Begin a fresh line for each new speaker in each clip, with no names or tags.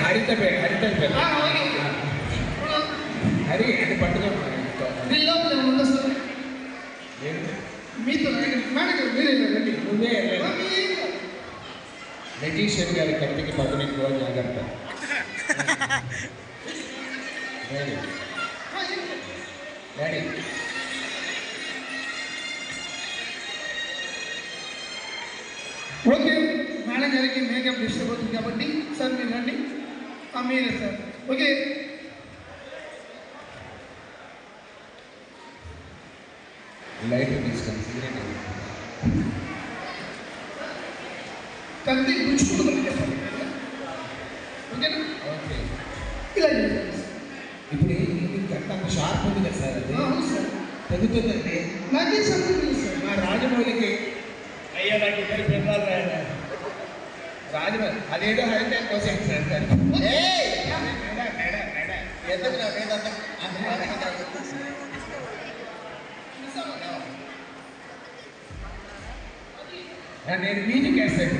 హరిత హరిత హరి అది పట్టుకో
మీ లోపల ఉందా సార్? మీతో మేడం మీరే
నువ్వే మెజీషియన్ గారి కత్తికి పదును ఎక్కువ జాగ్రత్త. డాడీ డాడీ
ఓకే, మేడం గారికి మేకప్ డిస్టర్బ్ అవుతుంది కాబట్టి సార్ మీరు రండి. మీరే సార్. ఓకే,
లైట్ తీసుకొని సిగరెట్
కత్తి గుచ్చుకుంటుంది చెప్పండి. ఓకేనా?
ఓకే.
ఇలా చేయండి.
ఇప్పుడు ఇది కట్ అంత షార్ప్ ఉంది కదా సార్? అది
అవును సార్.
తెగుతుందండి.
నాకే సంబంధం సార్.
మా రాజమౌళికి అయ్యా నాకు ఇద్దరు పిల్లలు రాజమౌళి అదేదో హైటెక్ కోసం సార్. ఎందుకు నా మీద నేను మ్యూజిక్ వేస్తాను.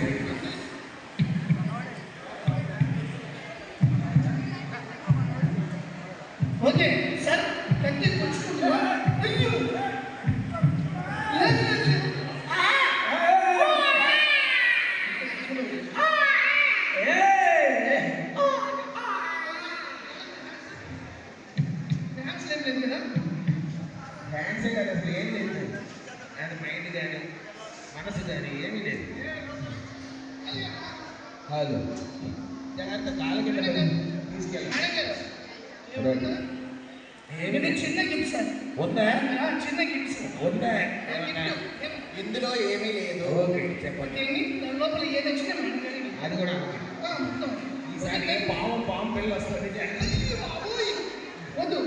ఓకే సార్, కత్తి గుచ్చుకుంటున్నా. అయ్యో లేదు కదా?
డ్యాన్సే కదా అసలు ఏం లేదు. అది మైండ్ కానీ మనసు కానీ ఏమీ లేదు. హలో జాగ్రత్త, కాలు కింద తీసుకెళ్ళి
ఏమైనా చిన్న గిఫ్ట్ సార్
ఉందా?
చిన్న గిఫ్ట్ సార్
ఉందా? ఇందులో ఏమీ లేదు. ఓకే చెప్పండి.
దాని లోపల ఏది వచ్చినా
అది కూడా ఈసారి పాము పిల్లలు వస్తుంది.
వద్దు